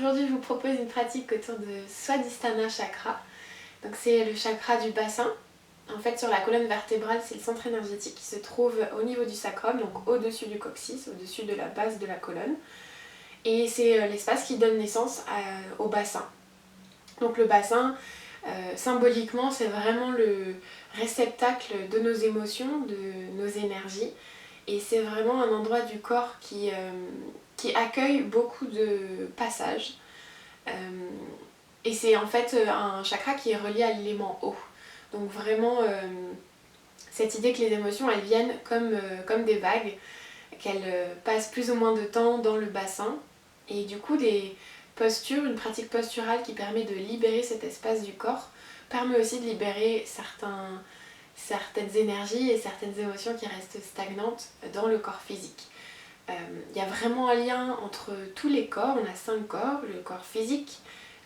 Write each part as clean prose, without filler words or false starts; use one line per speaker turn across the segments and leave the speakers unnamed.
aujourd'hui je vous propose une pratique autour de Swadhisthana Chakra. Donc c'est le chakra du bassin. En fait sur la colonne vertébrale c'est le centre énergétique qui se trouve au niveau du sacrum, donc au-dessus du coccyx, au-dessus de la base de la colonne. Et c'est l'espace qui donne naissance au bassin. Donc le bassin, symboliquement c'est vraiment le réceptacle de nos émotions, de nos énergies. Et c'est vraiment un endroit du corps qui accueille beaucoup de passages. Et c'est en fait un chakra qui est relié à l'élément eau. Donc vraiment cette idée que les émotions elles viennent comme des vagues, qu'elles passent plus ou moins de temps dans le bassin. Et du coup des postures, une pratique posturale qui permet de libérer cet espace du corps, permet aussi de libérer certaines énergies et certaines émotions qui restent stagnantes dans le corps physique. Il y a vraiment un lien entre tous les corps, on a 5 corps, le corps physique,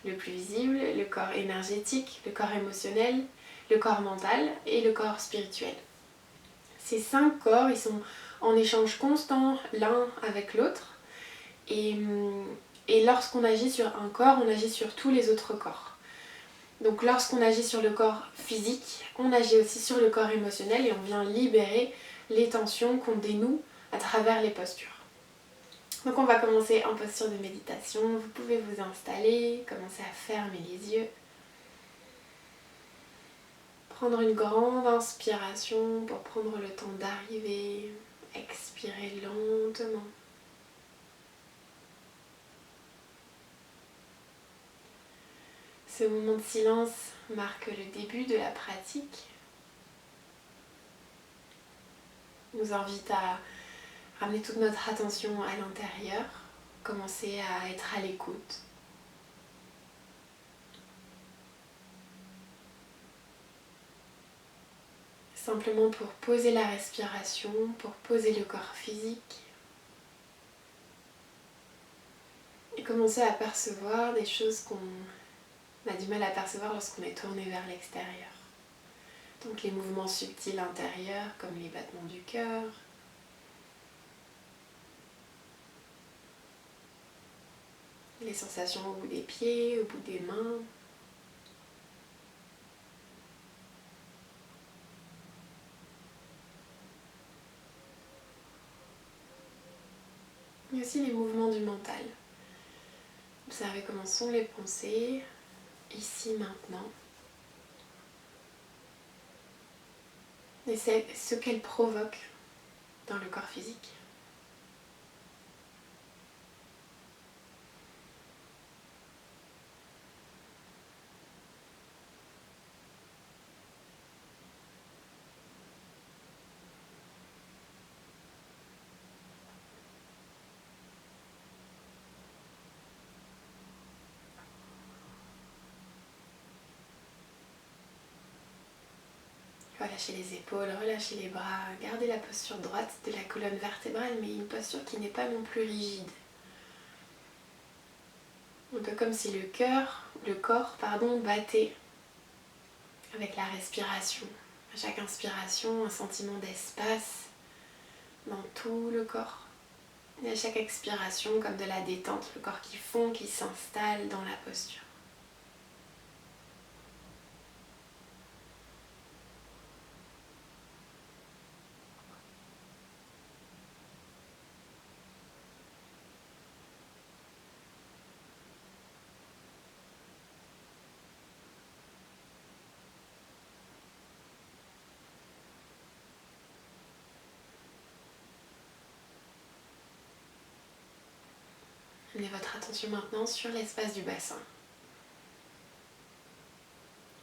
le plus visible, le corps énergétique, le corps émotionnel, le corps mental et le corps spirituel. Ces 5 corps, ils sont en échange constant l'un avec l'autre et lorsqu'on agit sur un corps, on agit sur tous les autres corps. Donc lorsqu'on agit sur le corps physique, on agit aussi sur le corps émotionnel et on vient libérer les tensions qu'on dénoue à travers les postures. Donc on va commencer en posture de méditation. Vous pouvez vous installer, commencer à fermer les yeux. Prendre une grande inspiration pour prendre le temps d'arriver. Expirer lentement. Ce moment de silence marque le début de la pratique. Il nous invite à ramener toute notre attention à l'intérieur, commencer à être à l'écoute. Simplement pour poser la respiration, pour poser le corps physique. Et commencer à percevoir des choses qu'on a du mal à percevoir lorsqu'on est tourné vers l'extérieur. Donc les mouvements subtils intérieurs comme les battements du cœur, les sensations au bout des pieds, au bout des mains. Mais aussi les mouvements du mental. Observez comment sont les pensées, ici, maintenant. Et c'est ce qu'elles provoquent dans le corps physique. Relâchez les épaules, relâchez les bras, gardez la posture droite de la colonne vertébrale, mais une posture qui n'est pas non plus rigide. Un peu comme si le corps, battait avec la respiration. À chaque inspiration, un sentiment d'espace dans tout le corps. Et à chaque expiration, comme de la détente, le corps qui fond, qui s'installe dans la posture. Amenez votre attention maintenant sur l'espace du bassin.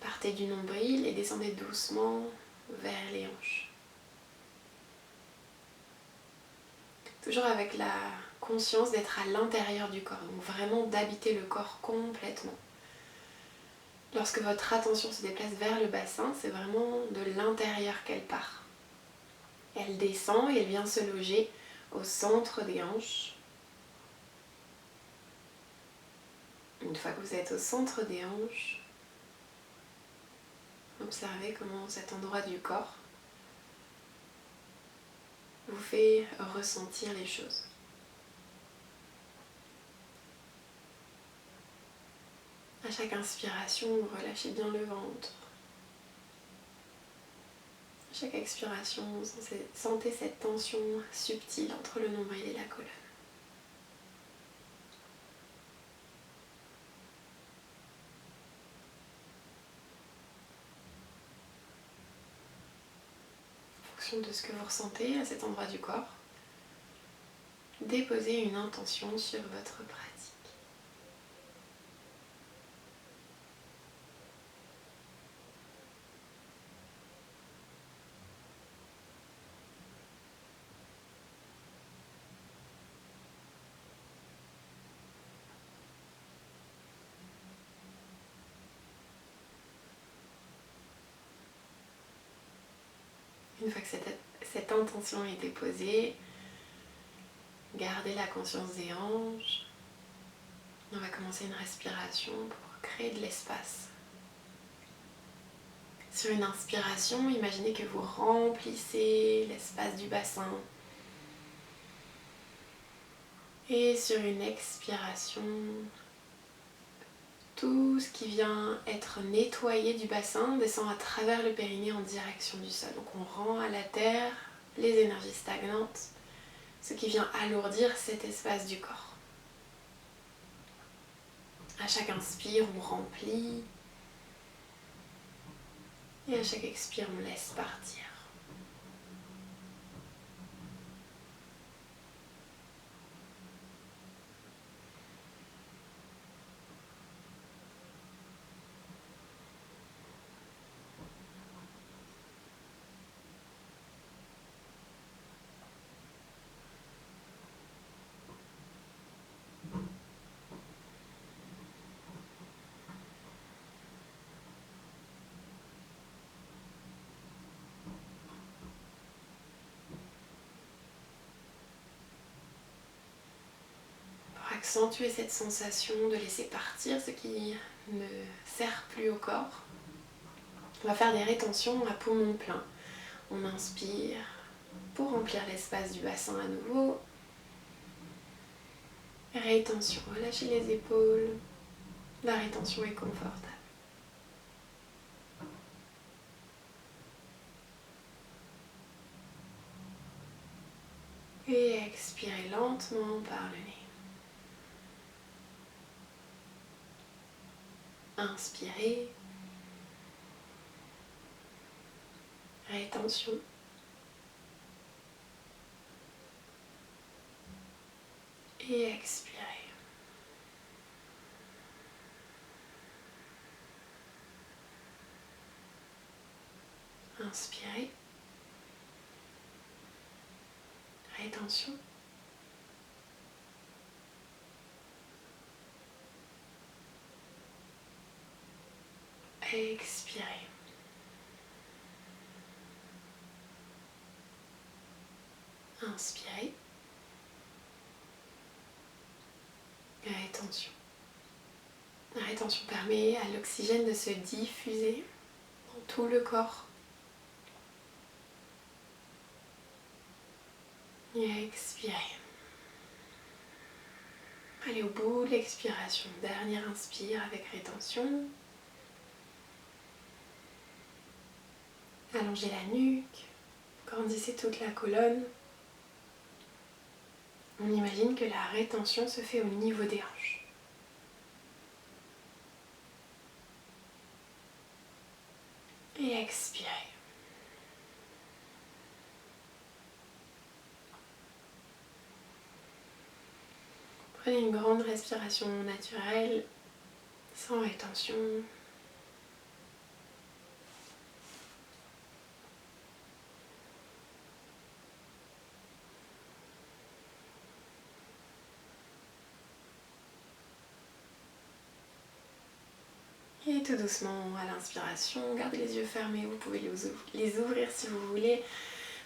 Partez du nombril et descendez doucement vers les hanches. Toujours avec la conscience d'être à l'intérieur du corps, donc vraiment d'habiter le corps complètement. Lorsque votre attention se déplace vers le bassin, c'est vraiment de l'intérieur qu'elle part. Elle descend et elle vient se loger au centre des hanches. Une fois que vous êtes au centre des hanches, observez comment cet endroit du corps vous fait ressentir les choses. À chaque inspiration, relâchez bien le ventre. À chaque expiration, sentez cette tension subtile entre le nombril et la colonne. En fonction de ce que vous ressentez à cet endroit du corps, déposez une intention sur votre pratique. Une fois que cette intention a été posée, gardez la conscience des hanches. On va commencer une respiration pour créer de l'espace. Sur une inspiration, imaginez que vous remplissez l'espace du bassin. Et sur une expiration, tout ce qui vient être nettoyé du bassin descend à travers le périnée en direction du sol. Donc on rend à la terre les énergies stagnantes, ce qui vient alourdir cet espace du corps. À chaque inspire, on remplit. Et à chaque expire, on laisse partir. Accentuer cette sensation de laisser partir ce qui ne sert plus au corps. On va faire des rétentions à poumon plein. On inspire pour remplir l'espace du bassin à nouveau. Rétention, relâchez les épaules. La rétention est confortable. Et expirez lentement par le nez. Inspirez. Rétention. Et expirez. Inspirez. Rétention. Expirez. Inspirez. Rétention. La rétention permet à l'oxygène de se diffuser dans tout le corps. Et expirez. Allez au bout de l'expiration. Dernier inspire avec rétention. Allongez la nuque. Grandissez toute la colonne. On imagine que la rétention se fait au niveau des hanches. Et expirez. Prenez une grande respiration naturelle, sans rétention. Et tout doucement, à l'inspiration, gardez les yeux fermés, vous pouvez les ouvrir si vous voulez.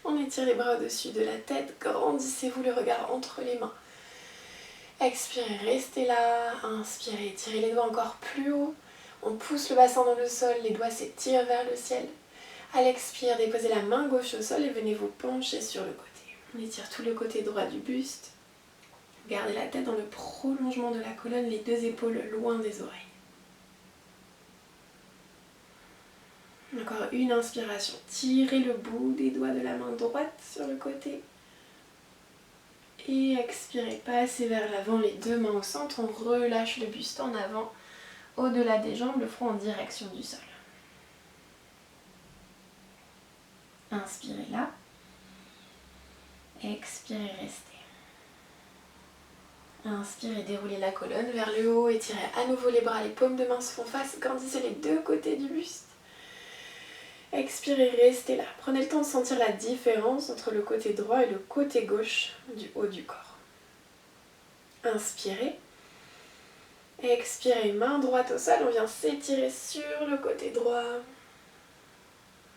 On étire les bras au-dessus de la tête, grandissez-vous le regard entre les mains. Expirez, restez là, inspirez, tirez les doigts encore plus haut. On pousse le bassin dans le sol, les doigts s'étirent vers le ciel. À l'expire, déposez la main gauche au sol et venez vous pencher sur le côté. On étire tout le côté droit du buste. Gardez la tête dans le prolongement de la colonne, les deux épaules loin des oreilles. Encore une inspiration. Tirez le bout des doigts de la main droite sur le côté. Et expirez, passez vers l'avant, les deux mains au centre. On relâche le buste en avant, au-delà des jambes, le front en direction du sol. Inspirez là. Expirez, restez. Inspirez, déroulez la colonne vers le haut, étirez à nouveau les bras, les paumes de main se font face, grandissez les deux côtés du buste. Expirez, restez là. Prenez le temps de sentir la différence entre le côté droit et le côté gauche du haut du corps. Inspirez. Expirez, main droite au sol, on vient s'étirer sur le côté droit.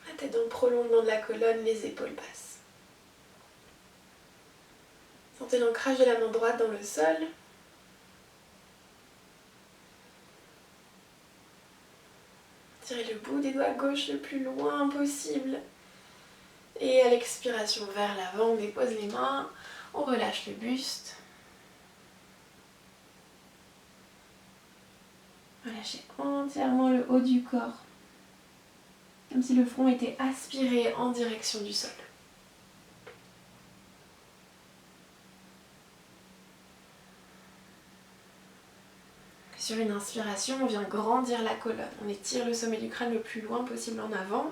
La tête dans le prolongement de la colonne, les épaules passent. Sentez l'ancrage de la main droite dans le sol. Tirez le bout des doigts gauche le plus loin possible. Et à l'expiration vers l'avant, on dépose les mains, on relâche le buste. Relâchez entièrement le haut du corps. Comme si le front était aspiré en direction du sol. Sur une inspiration, on vient grandir la colonne. On étire le sommet du crâne le plus loin possible en avant.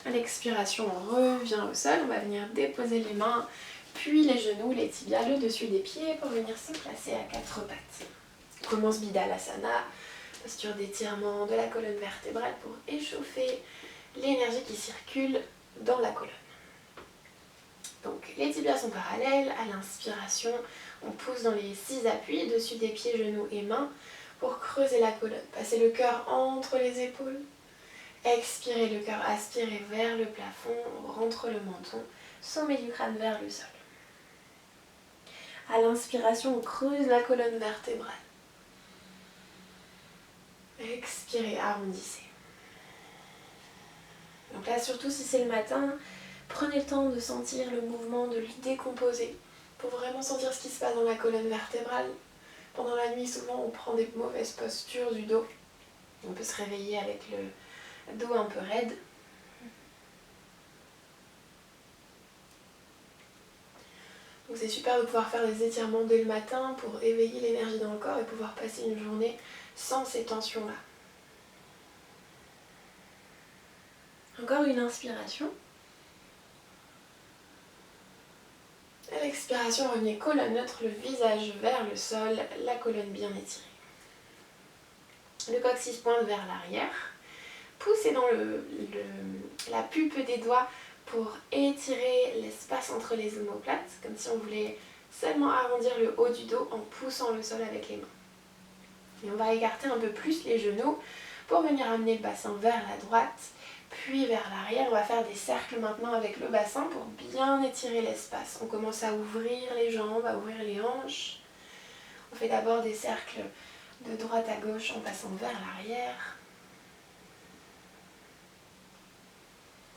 À l'expiration, on revient au sol. On va venir déposer les mains, puis les genoux, les tibias, le dessus des pieds pour venir se placer à quatre pattes. On commence Bidhalasana, posture d'étirement de la colonne vertébrale pour échauffer l'énergie qui circule dans la colonne. Donc les tibias sont parallèles, à l'inspiration, on pousse dans les 6 appuis, dessus des pieds, genoux et mains, pour creuser la colonne. Passez le cœur entre les épaules. Expirez le cœur, aspirez vers le plafond, on rentre le menton, sommet du crâne vers le sol. À l'inspiration, on creuse la colonne vertébrale. Expirez, arrondissez. Donc là, surtout si c'est le matin, prenez le temps de sentir le mouvement, de le décomposer, pour vraiment sentir ce qui se passe dans la colonne vertébrale. Pendant la nuit, souvent, on prend des mauvaises postures du dos. On peut se réveiller avec le dos un peu raide. Donc c'est super de pouvoir faire des étirements dès le matin pour éveiller l'énergie dans le corps et pouvoir passer une journée sans ces tensions-là. Encore une inspiration. À l'expiration, revenez colonne neutre, le visage vers le sol, la colonne bien étirée. Le coccyx pointe vers l'arrière. Poussez dans la pulpe des doigts pour étirer l'espace entre les omoplates, comme si on voulait seulement arrondir le haut du dos en poussant le sol avec les mains. Et on va écarter un peu plus les genoux pour venir amener le bassin vers la droite, puis vers l'arrière. On va faire des cercles maintenant avec le bassin pour bien étirer l'espace. On commence à ouvrir les jambes, à ouvrir les hanches. On fait d'abord des cercles de droite à gauche en passant vers l'arrière.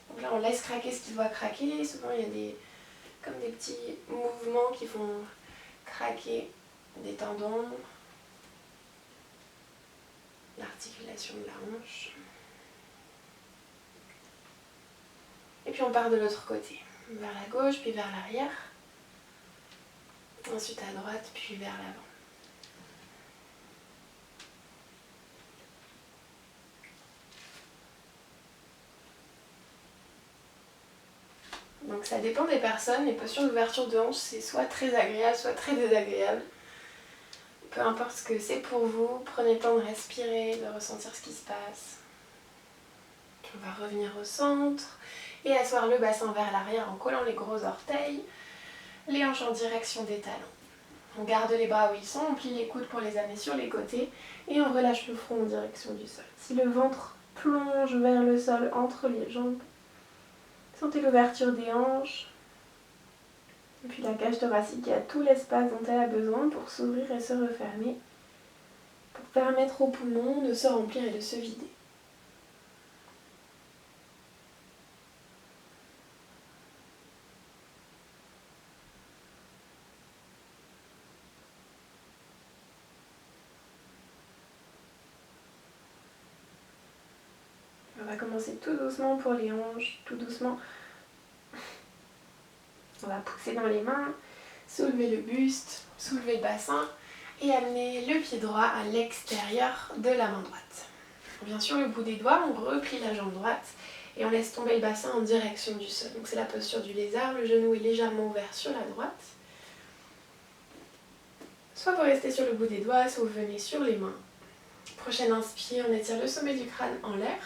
Donc là, on laisse craquer ce qui doit craquer. Souvent, il y a comme des petits mouvements qui font craquer des tendons, l'articulation de la hanche. Et puis on part de l'autre côté, vers la gauche, puis vers l'arrière. Ensuite à droite, puis vers l'avant. Donc ça dépend des personnes, les postures d'ouverture de hanche, c'est soit très agréable, soit très désagréable. Peu importe ce que c'est pour vous, prenez le temps de respirer, de ressentir ce qui se passe. On va revenir au centre et asseoir le bassin vers l'arrière en collant les gros orteils, les hanches en direction des talons. On garde les bras où ils sont, on plie les coudes pour les amener sur les côtés et on relâche le front en direction du sol. Si le ventre plonge vers le sol entre les jambes, sentez l'ouverture des hanches, et puis la cage thoracique qui a tout l'espace dont elle a besoin pour s'ouvrir et se refermer, pour permettre aux poumons de se remplir et de se vider. On va commencer tout doucement pour les hanches, tout doucement. On va pousser dans les mains, soulever le buste, soulever le bassin et amener le pied droit à l'extérieur de la main droite. On vient sur le bout des doigts, on replie la jambe droite et on laisse tomber le bassin en direction du sol. Donc c'est la posture du lézard, le genou est légèrement ouvert sur la droite. Soit vous restez sur le bout des doigts, soit vous venez sur les mains. Prochaine inspire, on étire le sommet du crâne en l'air.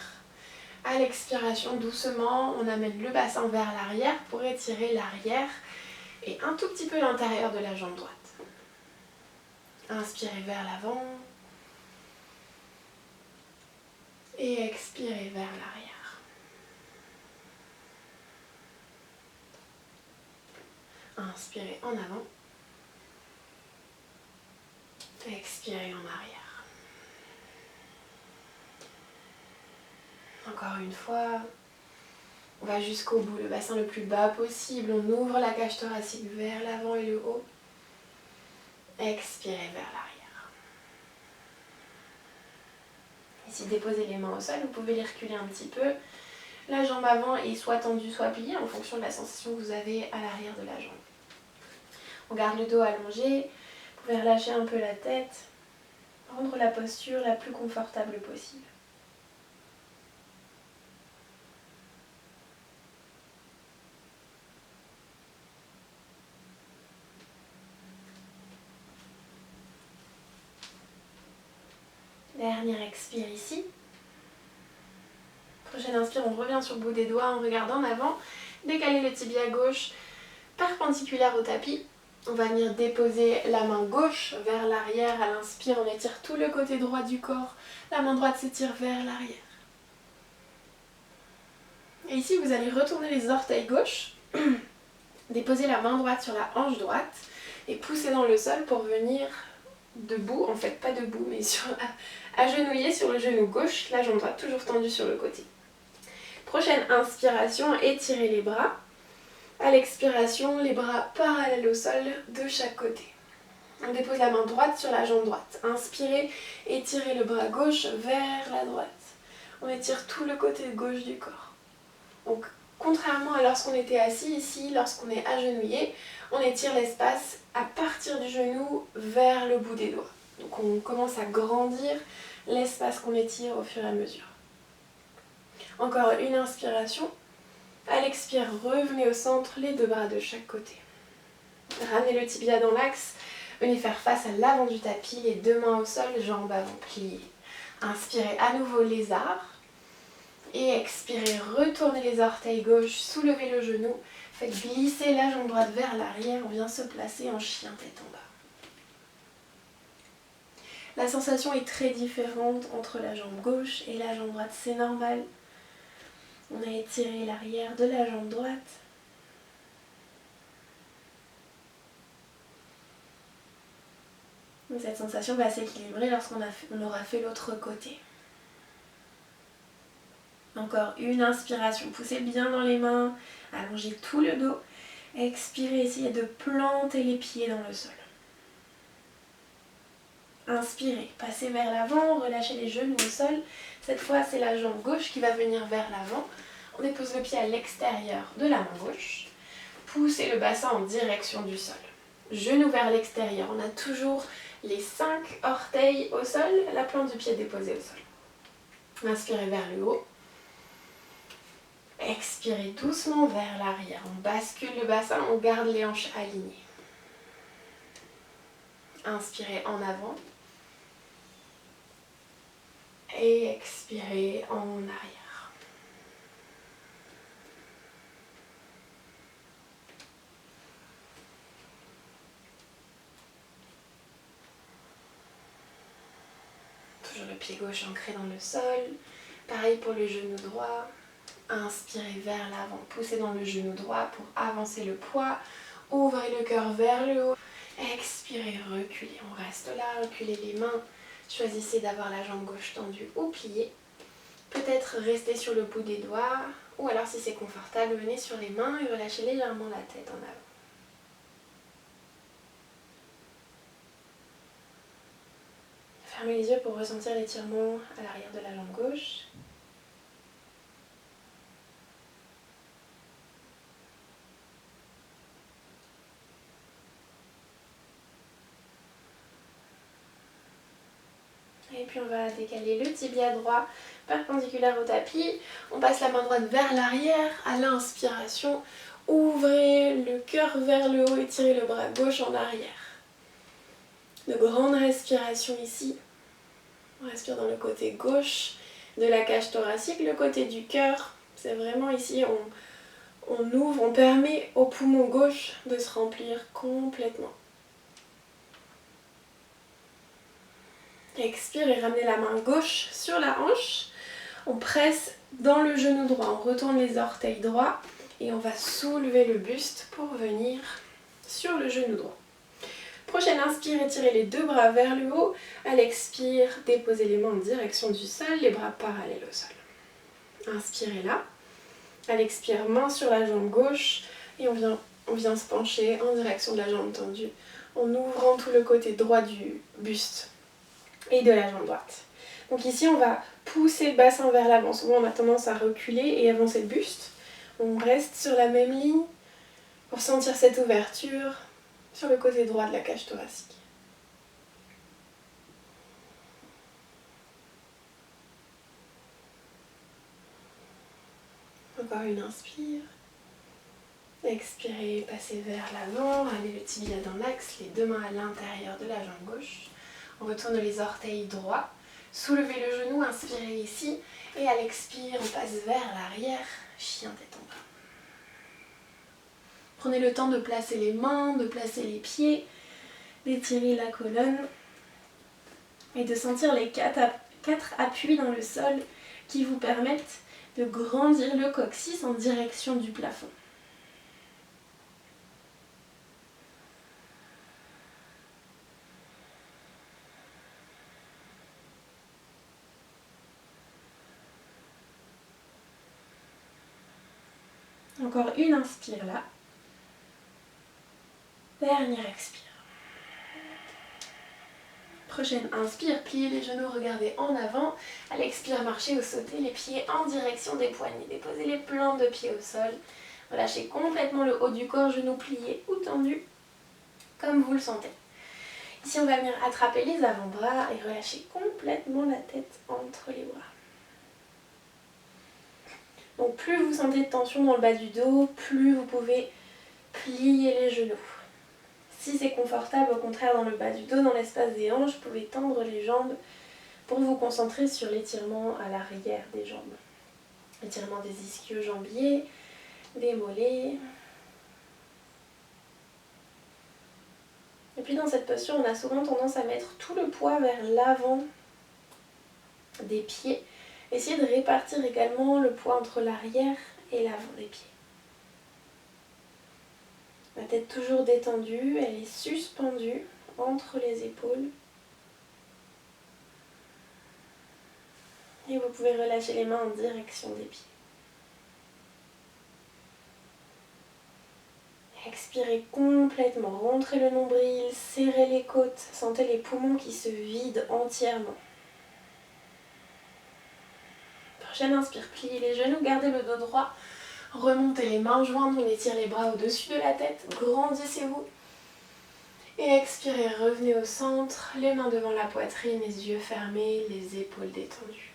À l'expiration, doucement, on amène le bassin vers l'arrière pour étirer l'arrière et un tout petit peu l'intérieur de la jambe droite. Inspirez vers l'avant et expirez vers l'arrière. Inspirez en avant, expirez en arrière. Encore une fois, on va jusqu'au bout, le bassin le plus bas possible. On ouvre la cage thoracique vers l'avant et le haut. Expirez vers l'arrière. Ici, déposez les mains au sol. Vous pouvez les reculer un petit peu. La jambe avant est soit tendue, soit pliée en fonction de la sensation que vous avez à l'arrière de la jambe. On garde le dos allongé. Vous pouvez relâcher un peu la tête. Rendre la posture la plus confortable possible. Dernière expire ici. Prochaine inspire, on revient sur le bout des doigts, on regarde en avant. Décalez le tibia gauche perpendiculaire au tapis. On va venir déposer la main gauche vers l'arrière. À l'inspire, on étire tout le côté droit du corps. La main droite s'étire vers l'arrière. Et ici, vous allez retourner les orteils gauches. Déposer la main droite sur la hanche droite. Et pousser dans le sol pour venir debout. En fait, pas debout, mais agenouillé sur le genou gauche. La jambe droite toujours tendue sur le côté. Prochaine inspiration, étirez les bras. À l'expiration, les bras parallèles au sol de chaque côté. On dépose la main droite sur la jambe droite. Inspirez, étirez le bras gauche vers la droite. On étire tout le côté gauche du corps. Donc, contrairement à lorsqu'on était assis, ici, lorsqu'on est agenouillé, on étire l'espace à partir du genou vers le bout des doigts. Donc on commence à grandir l'espace qu'on étire au fur et à mesure. Encore une inspiration. À l'expire, revenez au centre, les deux bras de chaque côté. Ramenez le tibia dans l'axe. Venez faire face à l'avant du tapis, les deux mains au sol, jambes avant pliées. Inspirez à nouveau lézard. Et expirez, retournez les orteils gauche, soulevez le genou. Faites glisser la jambe droite vers l'arrière. On vient se placer en chien tête en bas. La sensation est très différente entre la jambe gauche et la jambe droite. C'est normal. On a étiré l'arrière de la jambe droite. Cette sensation va s'équilibrer lorsqu'on aura fait l'autre côté. Encore une inspiration. Poussez bien dans les mains. Allongez tout le dos. Expirez, essayez de planter les pieds dans le sol. Inspirez, passez vers l'avant, relâchez les genoux au sol. Cette fois, c'est la jambe gauche qui va venir vers l'avant. On dépose le pied à l'extérieur de la main gauche. Poussez le bassin en direction du sol. Genou vers l'extérieur. On a toujours les 5 orteils au sol, la plante du pied déposée au sol. Inspirez vers le haut. Expirez doucement vers l'arrière. On bascule le bassin, on garde les hanches alignées. Inspirez en avant. Et expirez en arrière. Toujours le pied gauche ancré dans le sol. Pareil pour le genou droit. Inspirez vers l'avant, poussez dans le genou droit pour avancer le poids. Ouvrez le cœur vers le haut. Expirez, reculez. On reste là, reculez les mains. Choisissez d'avoir la jambe gauche tendue ou pliée. Peut-être restez sur le bout des doigts. Ou alors si c'est confortable, venez sur les mains et relâchez légèrement la tête en avant. Fermez les yeux pour ressentir l'étirement à l'arrière de la jambe gauche. Et puis on va décaler le tibia droit perpendiculaire au tapis. On passe la main droite vers l'arrière à l'inspiration. Ouvrez le cœur vers le haut, étirez le bras gauche en arrière. De grandes respirations ici. On respire dans le côté gauche de la cage thoracique, le côté du cœur. C'est vraiment ici, on ouvre, on permet au poumon gauche de se remplir complètement. Expire et ramenez la main gauche sur la hanche. On presse dans le genou droit, on retourne les orteils droits et on va soulever le buste pour venir sur le genou droit. Prochaine inspire, étirez les deux bras vers le haut. À l'expire, déposez les mains en direction du sol, les bras parallèles au sol. Inspirez là. À l'expire, main sur la jambe gauche et on vient se pencher en direction de la jambe tendue en ouvrant tout le côté droit du buste et de la jambe droite. Donc ici, on va pousser le bassin vers l'avant. Souvent, on a tendance à reculer et avancer le buste. On reste sur la même ligne pour sentir cette ouverture sur le côté droit de la cage thoracique. Encore une inspire. Expirez, passez vers l'avant, ramenez le tibia dans l'axe, les deux mains à l'intérieur de la jambe gauche. On retourne les orteils droits. Soulevez le genou, inspirez ici. Et à l'expire, on passe vers l'arrière, chien tête en bas. Prenez le temps de placer les mains, de placer les pieds, d'étirer la colonne et de sentir les quatre appuis dans le sol qui vous permettent de grandir le coccyx en direction du plafond. Encore une inspire là. Dernière expire. Prochaine inspire, pliez les genoux, regardez en avant. À l'expire, marchez ou sautez les pieds en direction des poignets. Déposez les plantes de pied au sol. Relâchez complètement le haut du corps, genoux pliés ou tendus, comme vous le sentez. Ici, on va venir attraper les avant-bras et relâcher complètement la tête entre les bras. Donc plus vous sentez de tension dans le bas du dos, plus vous pouvez plier les genoux. Si c'est confortable, au contraire, dans le bas du dos, dans l'espace des hanches, vous pouvez tendre les jambes pour vous concentrer sur l'étirement à l'arrière des jambes. Étirement des ischio-jambiers, des mollets. Et puis dans cette posture, on a souvent tendance à mettre tout le poids vers l'avant des pieds. Essayez de répartir également le poids entre l'arrière et l'avant des pieds. La tête toujours détendue, elle est suspendue entre les épaules. Et vous pouvez relâcher les mains en direction des pieds. Expirez complètement, rentrez le nombril, serrez les côtes, sentez les poumons qui se vident entièrement. Prochaine inspire, pliez les genoux, gardez le dos droit, remontez les mains jointes, on étire les bras au-dessus de la tête, grandissez-vous. Et expirez, revenez au centre, les mains devant la poitrine, les yeux fermés, les épaules détendues.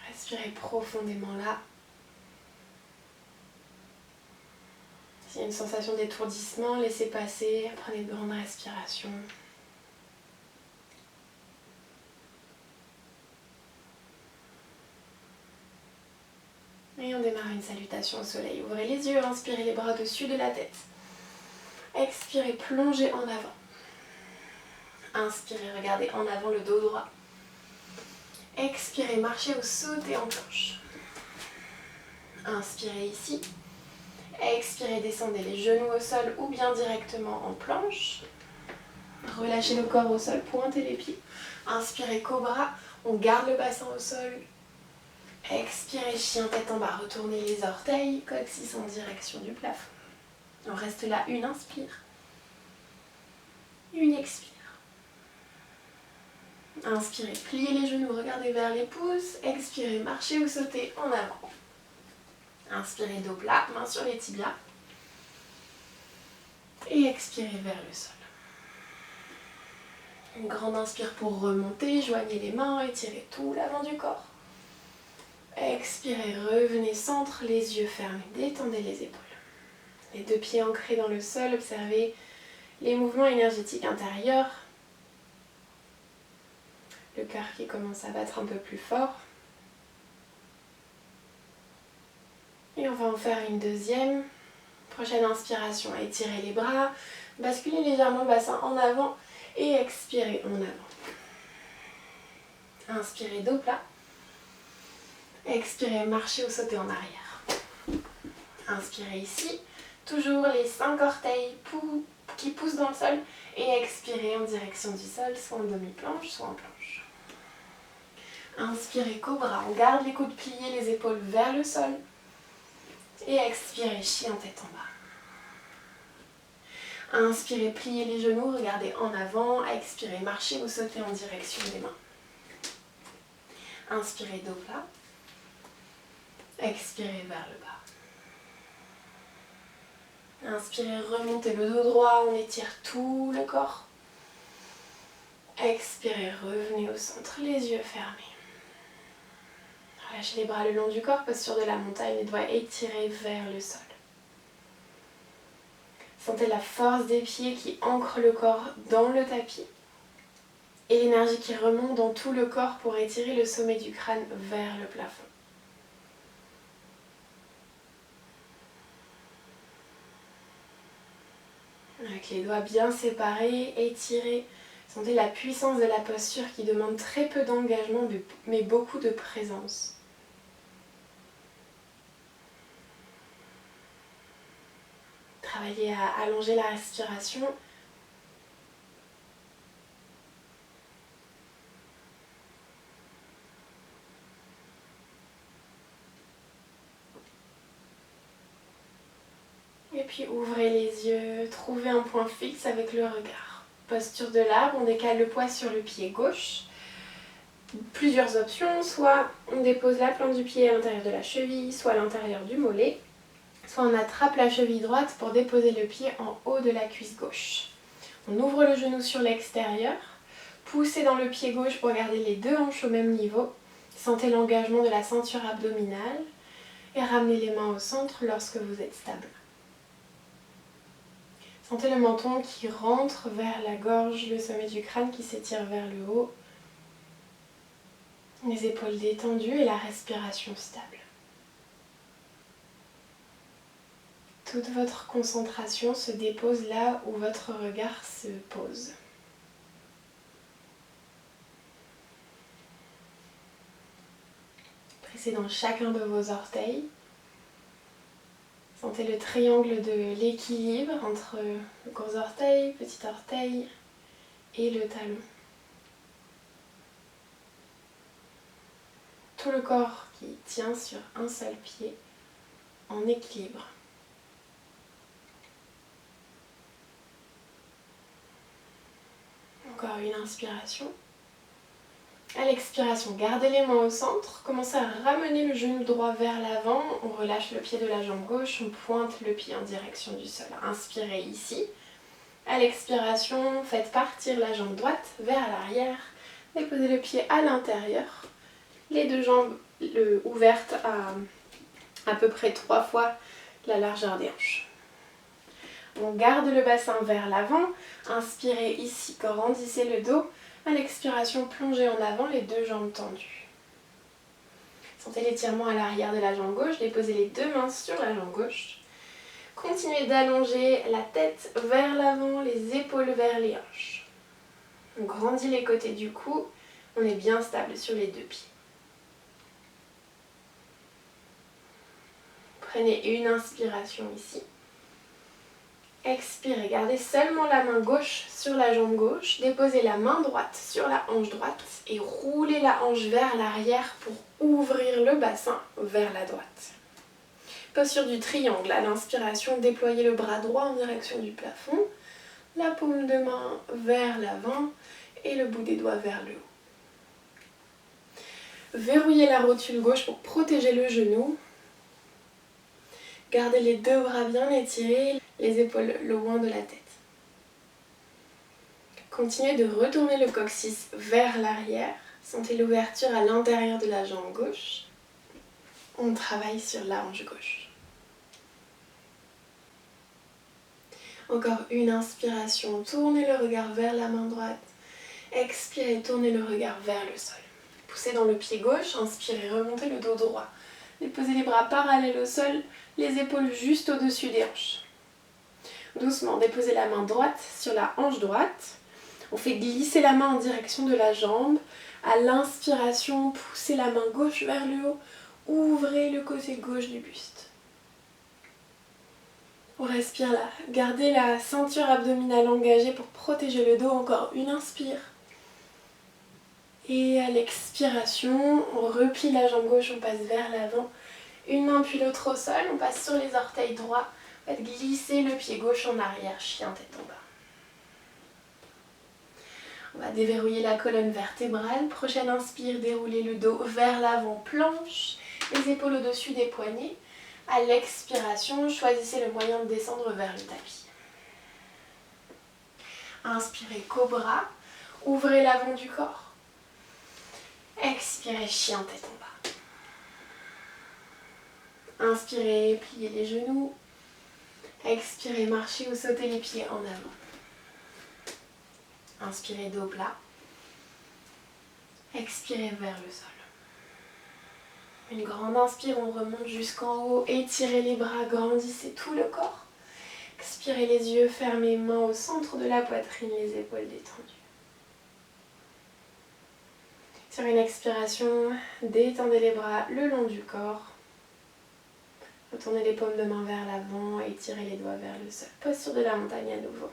Respirez profondément là. S'il y a une sensation d'étourdissement, laissez passer, prenez de grandes respirations. Et on démarre une salutation au soleil. Ouvrez les yeux, inspirez les bras au-dessus de la tête. Expirez, plongez en avant. Inspirez, regardez en avant le dos droit. Expirez, marchez ou sautez en planche. Inspirez ici. Expirez, descendez les genoux au sol ou bien directement en planche. Relâchez le corps au sol, pointez les pieds. Inspirez, cobra. On garde le bassin au sol. Expirez, chien tête en bas. Retournez les orteils, coccyx en direction du plafond. On reste là, une inspire. Une expire. Inspirez, pliez les genoux, regardez vers les pouces. Expirez, marchez ou sautez en avant. Inspirez, dos plat, main sur les tibias. Et expirez vers le sol. Une grande inspire pour remonter, joignez les mains, étirez tout l'avant du corps. Expirez, revenez centre, les yeux fermés, détendez les épaules. Les deux pieds ancrés dans le sol, observez les mouvements énergétiques intérieurs. Le cœur qui commence à battre un peu plus fort. Et on va en faire une deuxième. Prochaine inspiration, étirez les bras, basculez légèrement le bassin en avant et expirez en avant. Inspirez dos plat. Expirez, marchez ou sautez en arrière. Inspirez ici, toujours les 5 orteils qui poussent dans le sol et expirez en direction du sol, soit en demi-planche, soit en planche. Inspirez cobra, on garde les coudes pliés, les épaules vers le sol. Et expirez, chien tête en bas. Inspirez, pliez les genoux, regardez en avant. Expirez, marchez ou sautez en direction des mains. Inspirez, dos plat. Expirez vers le bas. Inspirez, remontez le dos droit, on étire tout le corps. Expirez, revenez au centre, les yeux fermés. Relâchez les bras le long du corps, posture de la montagne, les doigts étirés vers le sol. Sentez la force des pieds qui ancrent le corps dans le tapis et l'énergie qui remonte dans tout le corps pour étirer le sommet du crâne vers le plafond. Avec les doigts bien séparés, étirés, sentez la puissance de la posture qui demande très peu d'engagement mais beaucoup de présence. Travaillez à allonger la respiration. Et puis ouvrez les yeux, trouvez un point fixe avec le regard. Posture de l'arbre, on décale le poids sur le pied gauche. Plusieurs options, soit on dépose la plante du pied à l'intérieur de la cheville, soit à l'intérieur du mollet. Soit on attrape la cheville droite pour déposer le pied en haut de la cuisse gauche. On ouvre le genou sur l'extérieur, poussez dans le pied gauche pour garder les deux hanches au même niveau. Sentez l'engagement de la ceinture abdominale et ramenez les mains au centre lorsque vous êtes stable. Sentez le menton qui rentre vers la gorge, le sommet du crâne qui s'étire vers le haut. Les épaules détendues et la respiration stable. Toute votre concentration se dépose là où votre regard se pose. Pressez dans chacun de vos orteils. Sentez le triangle de l'équilibre entre le gros orteil, petit orteil et le talon. Tout le corps qui tient sur un seul pied en équilibre. Encore une inspiration. À l'expiration, gardez les mains au centre. Commencez à ramener le genou droit vers l'avant. On relâche le pied de la jambe gauche. On pointe le pied en direction du sol. Inspirez ici. À l'expiration, faites partir la jambe droite vers l'arrière. Déposez le pied à l'intérieur. Les deux jambes ouvertes à peu près 3 fois la largeur des hanches. On garde le bassin vers l'avant. Inspirez ici, grandissez le dos. À l'expiration, plongez en avant, les deux jambes tendues. Sentez l'étirement à l'arrière de la jambe gauche. Déposez les deux mains sur la jambe gauche. Continuez d'allonger la tête vers l'avant, les épaules vers les hanches. On grandit les côtés du cou. On est bien stable sur les deux pieds. Prenez une inspiration ici. Expirez, gardez seulement la main gauche sur la jambe gauche, déposez la main droite sur la hanche droite et roulez la hanche vers l'arrière pour ouvrir le bassin vers la droite. Posture du triangle, à l'inspiration, déployez le bras droit en direction du plafond, la paume de main vers l'avant et le bout des doigts vers le haut. Verrouillez la rotule gauche pour protéger le genou. Gardez les deux bras bien étirés, les épaules loin de la tête. Continuez de retourner le coccyx vers l'arrière. Sentez l'ouverture à l'intérieur de la jambe gauche. On travaille sur la hanche gauche. Encore une inspiration, tournez le regard vers la main droite. Expirez, tournez le regard vers le sol. Poussez dans le pied gauche, inspirez, remontez le dos droit. Déposez les bras parallèles au sol, les épaules juste au-dessus des hanches. Doucement, déposez la main droite sur la hanche droite. On fait glisser la main en direction de la jambe. À l'inspiration, poussez la main gauche vers le haut. Ouvrez le côté gauche du buste. On respire là. Gardez la ceinture abdominale engagée pour protéger le dos. Encore une inspire. Et à l'expiration, on replie la jambe gauche, on passe vers l'avant. Une main puis l'autre au sol, on passe sur les orteils droits. Faites glisser le pied gauche en arrière, chien tête en bas. On va déverrouiller la colonne vertébrale. Prochaine inspire, déroulez le dos vers l'avant, planche, les épaules au-dessus des poignets. À l'expiration, choisissez le moyen de descendre vers le tapis. Inspirez, cobra, ouvrez l'avant du corps. Expirez, chien tête en bas. Inspirez, pliez les genoux. Expirez, marchez ou sautez les pieds en avant. Inspirez, dos plat. Expirez vers le sol. Une grande inspire, on remonte jusqu'en haut. Étirez les bras, grandissez tout le corps. Expirez les yeux fermés, mains au centre de la poitrine, les épaules détendues. Sur une expiration, détendez les bras le long du corps. Retournez les paumes de main vers l'avant, étirez les doigts vers le sol. Posture de la montagne à nouveau.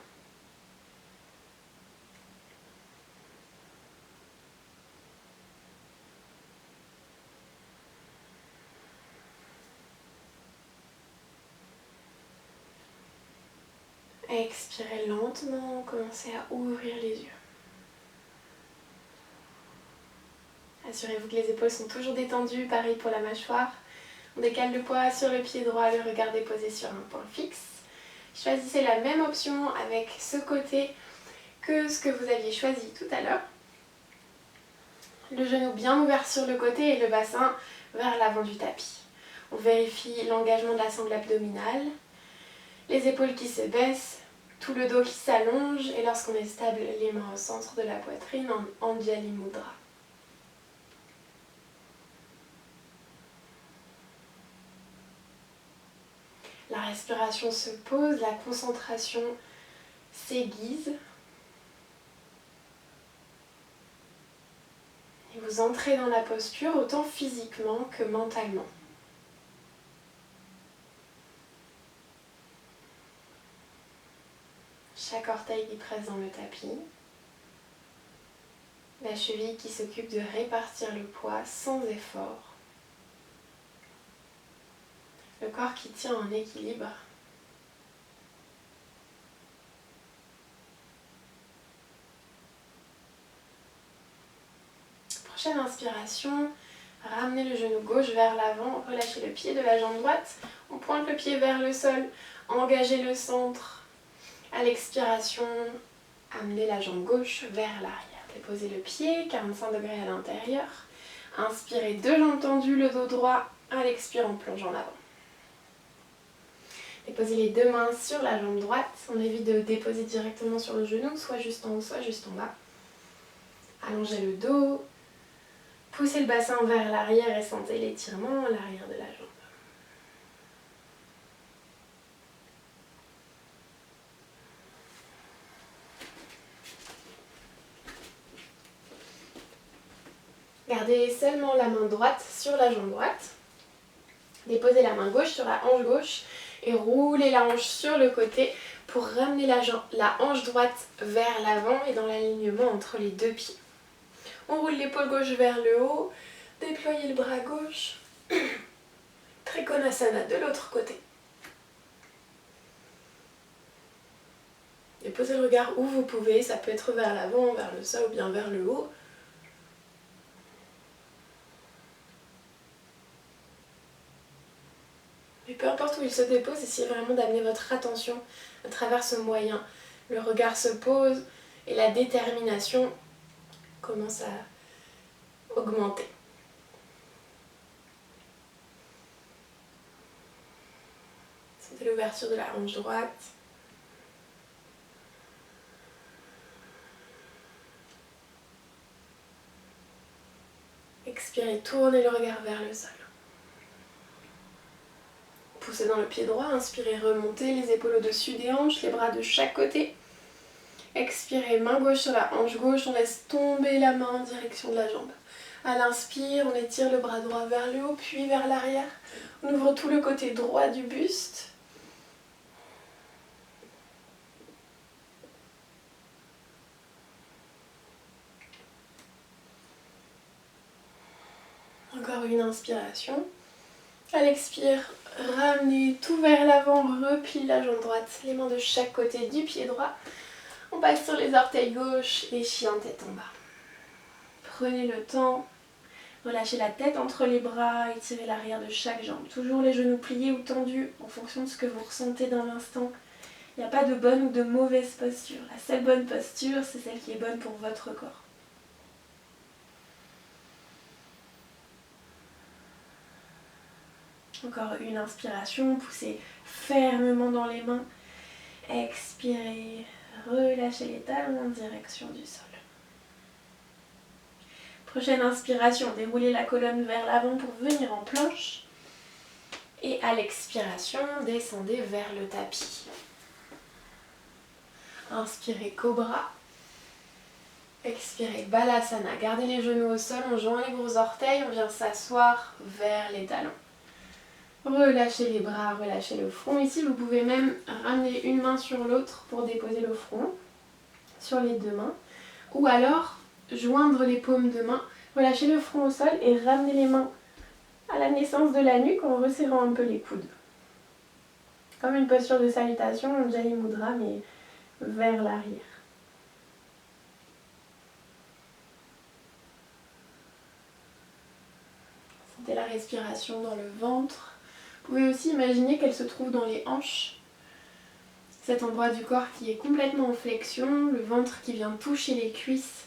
Expirez lentement, commencez à ouvrir les yeux. Assurez-vous que les épaules sont toujours détendues, pareil pour la mâchoire. On décale le poids sur le pied droit, le regard déposé sur un point fixe. Choisissez la même option avec ce côté que ce que vous aviez choisi tout à l'heure. Le genou bien ouvert sur le côté et le bassin vers l'avant du tapis. On vérifie l'engagement de la sangle abdominale, les épaules qui se baissent, tout le dos qui s'allonge et lorsqu'on est stable, les mains au centre de la poitrine en Anjali Mudra. La respiration se pose, la concentration s'aiguise. Et vous entrez dans la posture autant physiquement que mentalement. Chaque orteil qui presse dans le tapis. La cheville qui s'occupe de répartir le poids sans effort. Le corps qui tient en équilibre. Prochaine inspiration, ramenez le genou gauche vers l'avant, relâchez le pied de la jambe droite, on pointe le pied vers le sol, engagez le centre. À l'expiration, amenez la jambe gauche vers l'arrière. Déposez le pied, 45 degrés à l'intérieur. Inspirez, deux jambes tendues, le dos droit. À l'expire, on plonge en avant. Déposez les deux mains sur la jambe droite. On évite de déposer directement sur le genou, soit juste en haut, soit juste en bas. Allongez le dos. Poussez le bassin vers l'arrière et sentez l'étirement à l'arrière de la jambe. Gardez seulement la main droite sur la jambe droite. Déposez la main gauche sur la hanche gauche et roulez la hanche sur le côté pour ramener la hanche droite vers l'avant et dans l'alignement entre les deux pieds. On roule l'épaule gauche vers le haut, déployez le bras gauche, Trikonasana de l'autre côté. Et posez le regard où vous pouvez, ça peut être vers l'avant, vers le sol ou bien vers le haut. Mais peu importe où il se dépose, essayez vraiment d'amener votre attention à travers ce moyen. Le regard se pose et la détermination commence à augmenter. Sentez l'ouverture de la hanche droite. Expirez, tournez le regard vers le sol. Poussez dans le pied droit, inspirez, remontez les épaules au-dessus des hanches, les bras de chaque côté. Expirez, main gauche sur la hanche gauche, on laisse tomber la main en direction de la jambe. À l'inspire, on étire le bras droit vers le haut, puis vers l'arrière. On ouvre tout le côté droit du buste. Encore une inspiration. À l'expire, ramenez tout vers l'avant, replie la jambe droite, les mains de chaque côté du pied droit. On passe sur les orteils gauche et chien tête en bas. Prenez le temps, relâchez la tête entre les bras, étirez l'arrière de chaque jambe. Toujours les genoux pliés ou tendus en fonction de ce que vous ressentez dans l'instant. Il n'y a pas de bonne ou de mauvaise posture. La seule bonne posture, c'est celle qui est bonne pour votre corps. Encore une inspiration, poussez fermement dans les mains. Expirez, relâchez les talons en direction du sol. Prochaine inspiration, déroulez la colonne vers l'avant pour venir en planche. Et à l'expiration, descendez vers le tapis. Inspirez, cobra. Expirez, balasana. Gardez les genoux au sol, on joint les gros orteils, on vient s'asseoir vers les talons. Relâchez les bras, relâchez le front. Ici, vous pouvez même ramener une main sur l'autre pour déposer le front sur les deux mains. Ou alors, joindre les paumes de main, relâcher le front au sol et ramener les mains à la naissance de la nuque en resserrant un peu les coudes. Comme une posture de salutation, Jai Mudra, mais vers l'arrière. Sentez la respiration dans le ventre. Vous pouvez aussi imaginer qu'elle se trouve dans les hanches. Cet endroit du corps qui est complètement en flexion, le ventre qui vient toucher les cuisses.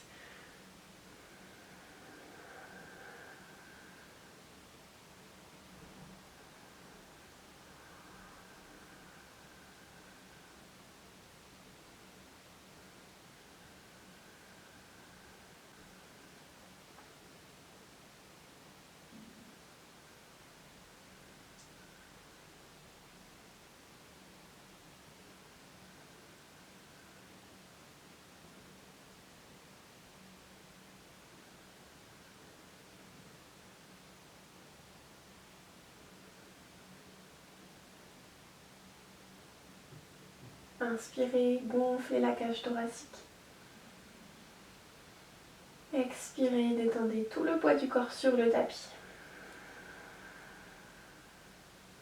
Inspirez, gonflez la cage thoracique. Expirez, détendez tout le poids du corps sur le tapis.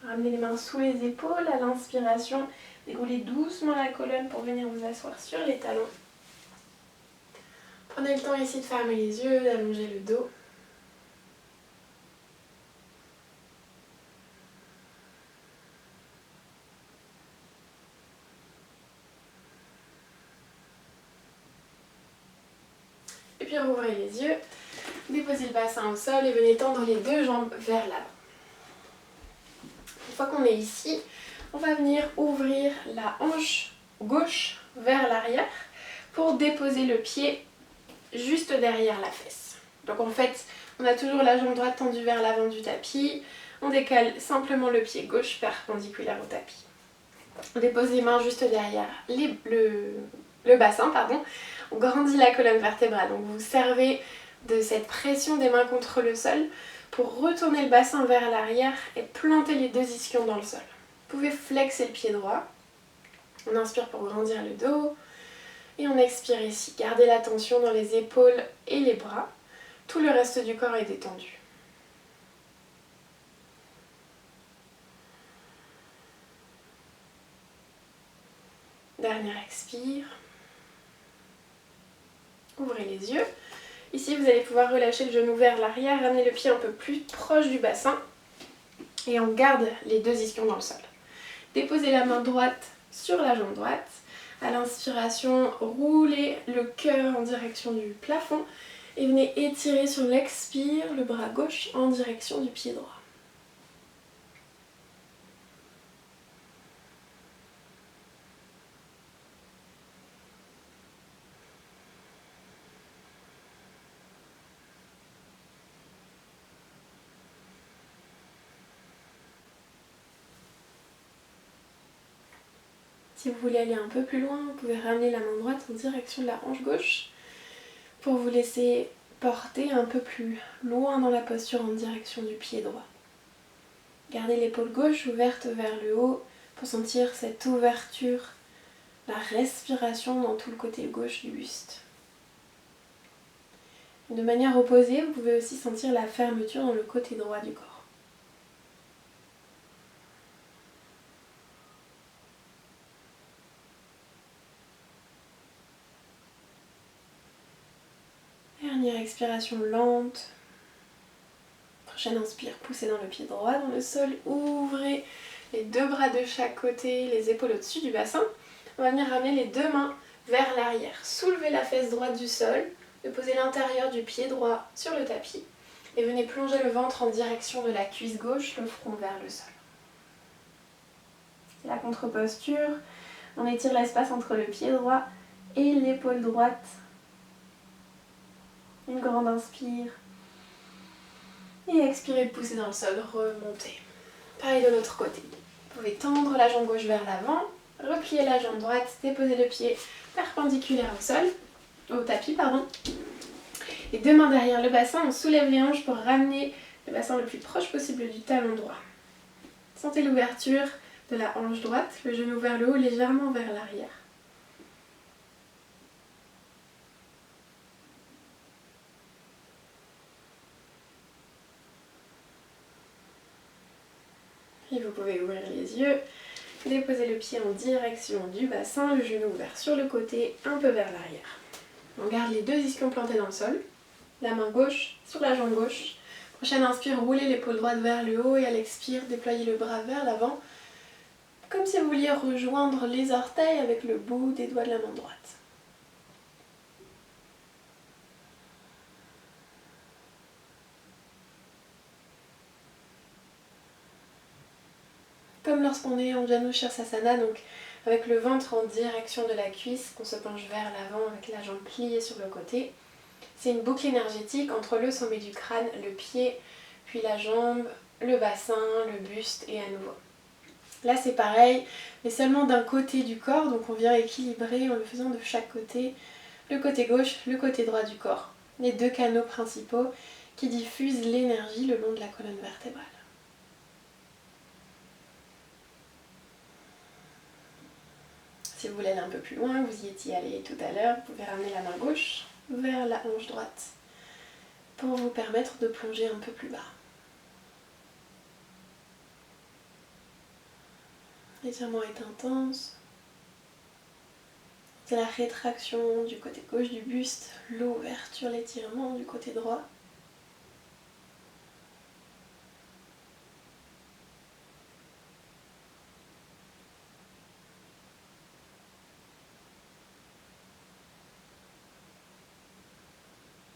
Ramenez les mains sous les épaules. À l'inspiration, déroulez doucement la colonne pour venir vous asseoir sur les talons. Prenez le temps ici de fermer les yeux, d'allonger le dos. Et puis rouvrez les yeux, déposez le bassin au sol et venez tendre les deux jambes vers l'avant. Une fois qu'on est ici, on va venir ouvrir la hanche gauche vers l'arrière pour déposer le pied juste derrière la fesse. Donc en fait, on a toujours la jambe droite tendue vers l'avant du tapis. On décale simplement le pied gauche perpendiculaire au tapis. On dépose les mains juste derrière le bassin, pardon. On grandit la colonne vertébrale. Donc vous servez de cette pression des mains contre le sol pour retourner le bassin vers l'arrière et planter les deux ischions dans le sol. Vous pouvez flexer le pied droit. On inspire pour grandir le dos. Et on expire ici. Gardez la tension dans les épaules et les bras. Tout le reste du corps est détendu. Dernière expire. Ouvrez les yeux. Ici, vous allez pouvoir relâcher le genou vers l'arrière, ramener le pied un peu plus proche du bassin et on garde les deux ischions dans le sol. Déposez la main droite sur la jambe droite. À l'inspiration, roulez le cœur en direction du plafond et venez étirer sur l'expire le bras gauche en direction du pied droit. Si vous voulez aller un peu plus loin, vous pouvez ramener la main droite en direction de la hanche gauche pour vous laisser porter un peu plus loin dans la posture en direction du pied droit. Gardez l'épaule gauche ouverte vers le haut pour sentir cette ouverture, la respiration dans tout le côté gauche du buste. De manière opposée, vous pouvez aussi sentir la fermeture dans le côté droit du corps. Dernière expiration lente. Prochaine inspire, poussez dans le pied droit dans le sol. Ouvrez les deux bras de chaque côté, les épaules au-dessus du bassin. On va venir ramener les deux mains vers l'arrière. Soulevez la fesse droite du sol. Déposez l'intérieur du pied droit sur le tapis. Et venez plonger le ventre en direction de la cuisse gauche, le front vers le sol. C'est la contre-posture. On étire l'espace entre le pied droit et l'épaule droite. Une grande inspire. Et expirez, poussez dans le sol, remontez. Pareil de l'autre côté. Vous pouvez tendre la jambe gauche vers l'avant, replier la jambe droite, déposer le pied perpendiculaire au sol, au tapis, pardon. Les deux mains derrière le bassin, on soulève les hanches pour ramener le bassin le plus proche possible du talon droit. Sentez l'ouverture de la hanche droite, le genou vers le haut, légèrement vers l'arrière. Et vous pouvez ouvrir les yeux, déposer le pied en direction du bassin, le genou ouvert sur le côté, un peu vers l'arrière. On garde les deux ischions plantés dans le sol, la main gauche sur la jambe gauche. Prochaine inspire, roulez l'épaule droite vers le haut et à l'expire, déployez le bras vers l'avant, comme si vous vouliez rejoindre les orteils avec le bout des doigts de la main droite. Comme lorsqu'on est en Janu Sirsasana, donc avec le ventre en direction de la cuisse, qu'on se penche vers l'avant avec la jambe pliée sur le côté. C'est une boucle énergétique entre le sommet du crâne, le pied, puis la jambe, le bassin, le buste et à nouveau. Là c'est pareil, mais seulement d'un côté du corps, donc on vient équilibrer en le faisant de chaque côté, le côté gauche, le côté droit du corps. Les deux canaux principaux qui diffusent l'énergie le long de la colonne vertébrale. Si vous voulez aller un peu plus loin, vous y étiez allé tout à l'heure, vous pouvez ramener la main gauche vers la hanche droite pour vous permettre de plonger un peu plus bas. L'étirement est intense. C'est la rétraction du côté gauche du buste, l'ouverture, l'étirement du côté droit.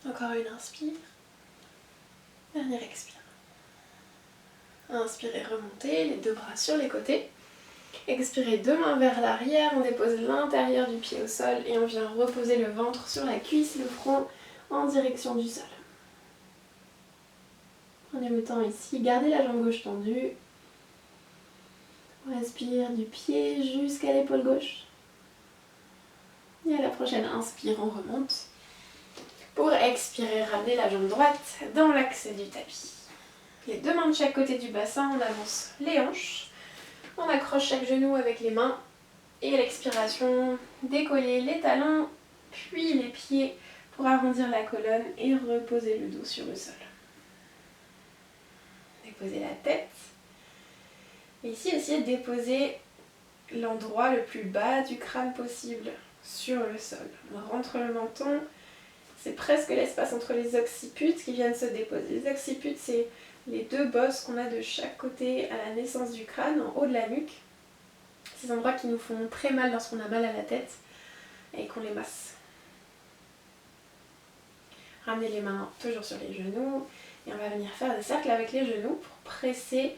Encore une inspire. Dernière expire. Inspirez, remontez, les deux bras sur les côtés. Expirez, deux mains vers l'arrière, on dépose l'intérieur du pied au sol et on vient reposer le ventre sur la cuisse, le front en direction du sol. Prenez le temps ici, gardez la jambe gauche tendue. On respire du pied jusqu'à l'épaule gauche. Et à la prochaine inspire, on remonte. Pour expirer, ramenez la jambe droite dans l'axe du tapis. Les deux mains de chaque côté du bassin, on avance les hanches. On accroche chaque genou avec les mains. Et à l'expiration, décollez les talons, puis les pieds pour arrondir la colonne et reposer le dos sur le sol. Déposez la tête. Et ici, essayez de déposer l'endroit le plus bas du crâne possible sur le sol. On rentre le menton. C'est presque l'espace entre les occiputes qui viennent se déposer. Les occiputes, c'est les deux bosses qu'on a de chaque côté à la naissance du crâne, en haut de la nuque. ces endroits qui nous font très mal lorsqu'on a mal à la tête et qu'on les masse. Ramenez les mains toujours sur les genoux et on va venir faire des cercles avec les genoux pour presser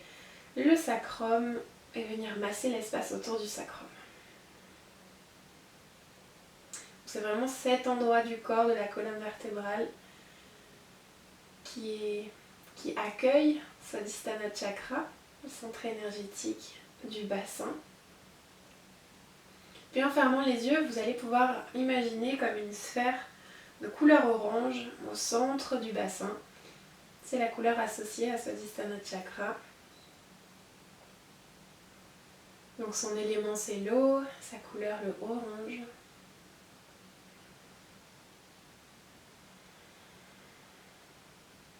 le sacrum et venir masser l'espace autour du sacrum. C'est vraiment cet endroit du corps de la colonne vertébrale qui accueille Swadhisthana Chakra, le centre énergétique du bassin. Puis en fermant les yeux, vous allez pouvoir imaginer comme une sphère de couleur orange au centre du bassin. C'est la couleur associée à Swadhisthana Chakra. Donc son élément c'est l'eau, sa couleur le orange.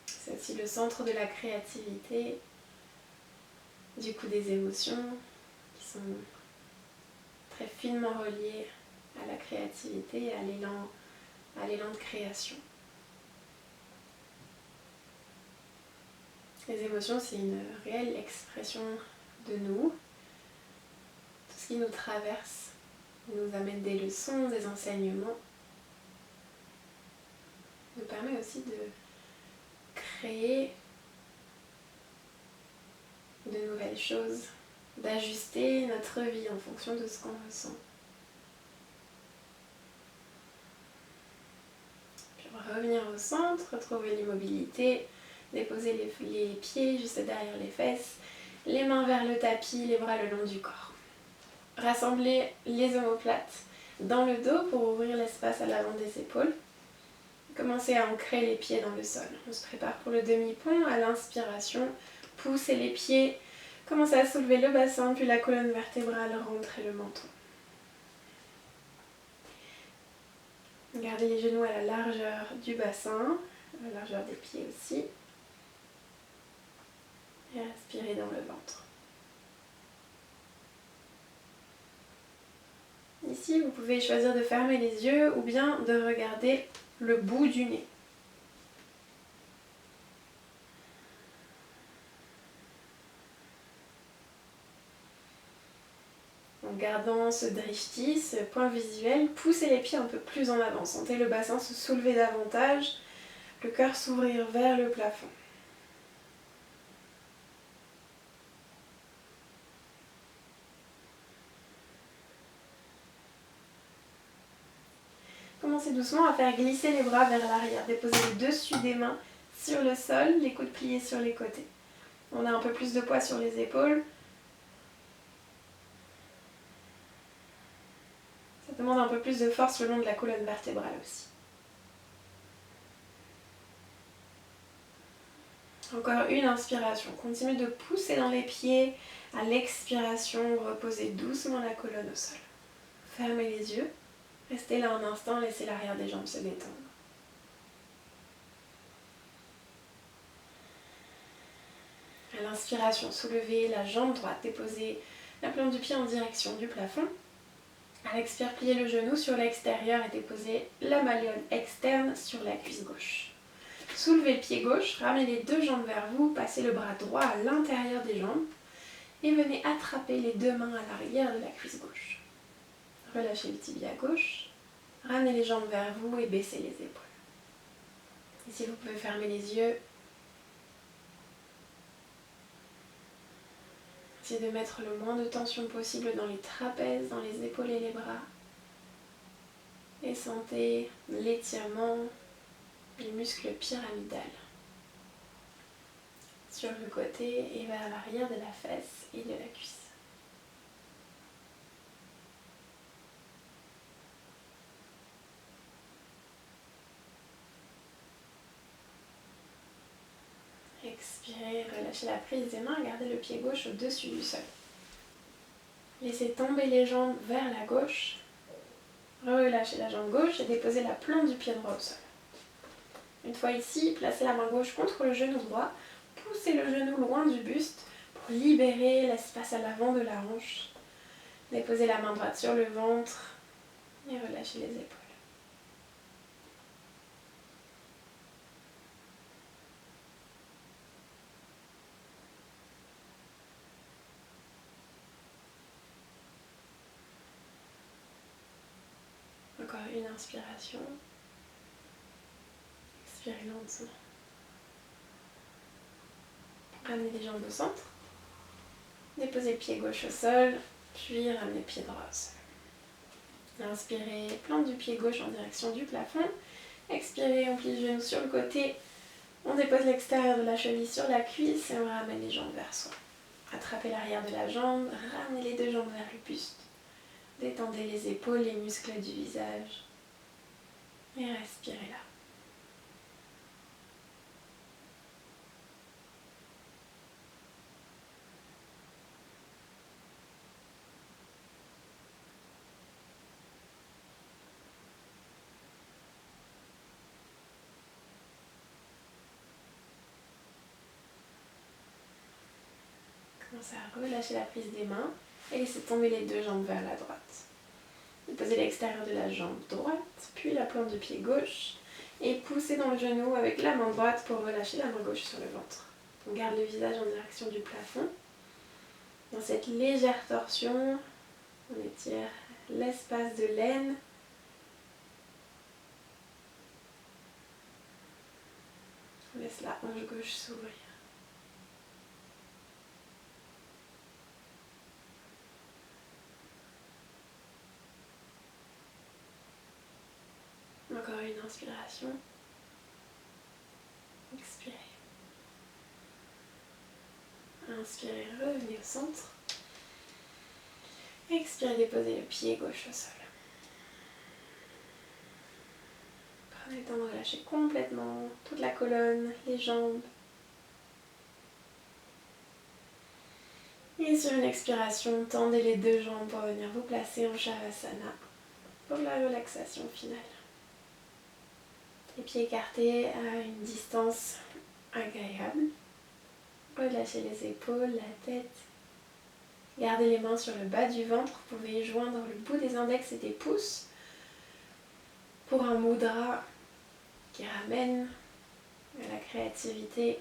C'est aussi le centre de la créativité, du coup des émotions qui sont très finement reliées à la créativité et à l'élan de création. Les émotions, c'est une réelle expression de nous. Tout ce qui nous traverse nous amène des leçons, des enseignements, nous permet aussi de créer de nouvelles choses, d'ajuster notre vie en fonction de ce qu'on ressent. Puis on va revenir au centre, retrouver l'immobilité, déposer les pieds juste derrière les fesses, les mains vers le tapis, les bras le long du corps. Rassemblez les omoplates dans le dos pour ouvrir l'espace à l'avant des épaules. Commencez à ancrer les pieds dans le sol. On se prépare pour le demi-pont. À l'inspiration, poussez les pieds, commencez à soulever le bassin, puis la colonne vertébrale, rentrez le menton. Gardez les genoux à la largeur du bassin, à la largeur des pieds aussi. Et respirez dans le ventre. Ici, vous pouvez choisir de fermer les yeux ou bien de regarder le bout du nez. En gardant ce drishti, ce point visuel, poussez les pieds un peu plus en avant. Sentez le bassin se soulever davantage, le cœur s'ouvrir vers le plafond. Commencez doucement à faire glisser les bras vers l'arrière. Déposez le dessus des mains sur le sol, les coudes pliés sur les côtés. On a un peu plus de poids sur les épaules. Ça demande un peu plus de force le long de la colonne vertébrale aussi. Encore une inspiration. Continuez de pousser dans les pieds. À l'expiration, reposez doucement la colonne au sol. Fermez les yeux. Restez là un instant, laissez l'arrière des jambes se détendre. À l'inspiration, soulevez la jambe droite, déposez la plante du pied en direction du plafond. À l'expire, pliez le genou sur l'extérieur et déposez la malléole externe sur la cuisse gauche. Soulevez le pied gauche, ramenez les deux jambes vers vous, passez le bras droit à l'intérieur des jambes et venez attraper les deux mains à l'arrière de la cuisse gauche. Relâchez le tibia gauche, ramenez les jambes vers vous et baissez les épaules. Ici, vous pouvez fermer les yeux. Essayez de mettre le moins de tension possible dans les trapèzes, dans les épaules et les bras. Et sentez l'étirement du muscle pyramidal sur le côté et vers l'arrière de la fesse et de la cuisse. Expirez, relâchez la prise des mains, gardez le pied gauche au-dessus du sol. Laissez tomber les jambes vers la gauche. Relâchez la jambe gauche et déposez la plante du pied droit au sol. Une fois ici, placez la main gauche contre le genou droit. Poussez le genou loin du buste pour libérer l'espace à l'avant de la hanche. Déposez la main droite sur le ventre et relâchez les épaules. une inspiration. Expirez lentement. Ramenez les jambes au centre. Déposez le pied gauche au sol, puis ramenez le pied droit au sol. Inspirez, plante du pied gauche en direction du plafond. Expirez, on plie le genou sur le côté. On dépose l'extérieur de la cheville sur la cuisse et on ramène les jambes vers soi. Attrapez l'arrière de la jambe, ramenez les deux jambes vers le buste. Détendez les épaules, les muscles du visage. Et respirez là. Commencez à relâcher la prise des mains et laissez tomber les deux jambes vers la droite. Déposez l'extérieur de la jambe droite, puis la plante du pied gauche et poussez dans le genou avec la main droite pour relâcher la main gauche sur le ventre. On garde le visage en direction du plafond. Dans cette légère torsion, on étire l'espace de l'aine. On laisse la hanche gauche s'ouvrir. Encore une inspiration. Expirez. Inspirez, revenez au centre. Expirez, déposez le pied gauche au sol. Prenez le temps de relâcher complètement toute la colonne, les jambes. Et sur une expiration, tendez les deux jambes pour venir vous placer en Shavasana pour la relaxation finale. Les pieds écartés à une distance agréable. Relâchez les épaules, la tête. Gardez les mains sur le bas du ventre. Vous pouvez joindre le bout des index et des pouces pour un mudra qui ramène à la créativité,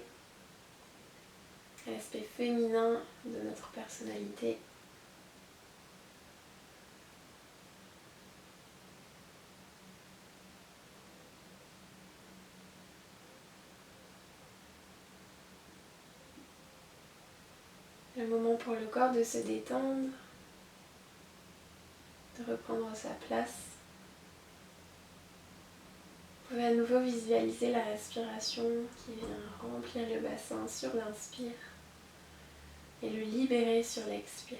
à l'aspect féminin de notre personnalité. Le moment pour le corps de se détendre, de reprendre sa place. Vous pouvez à nouveau visualiser la respiration qui vient remplir le bassin sur l'inspire et le libérer sur l'expire.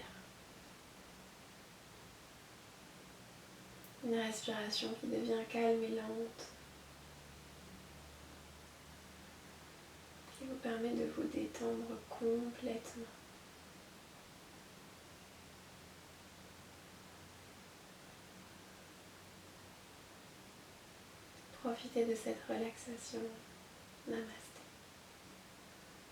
Une respiration qui devient calme et lente, qui vous permet de vous détendre complètement. Profitez de cette relaxation. Namaste.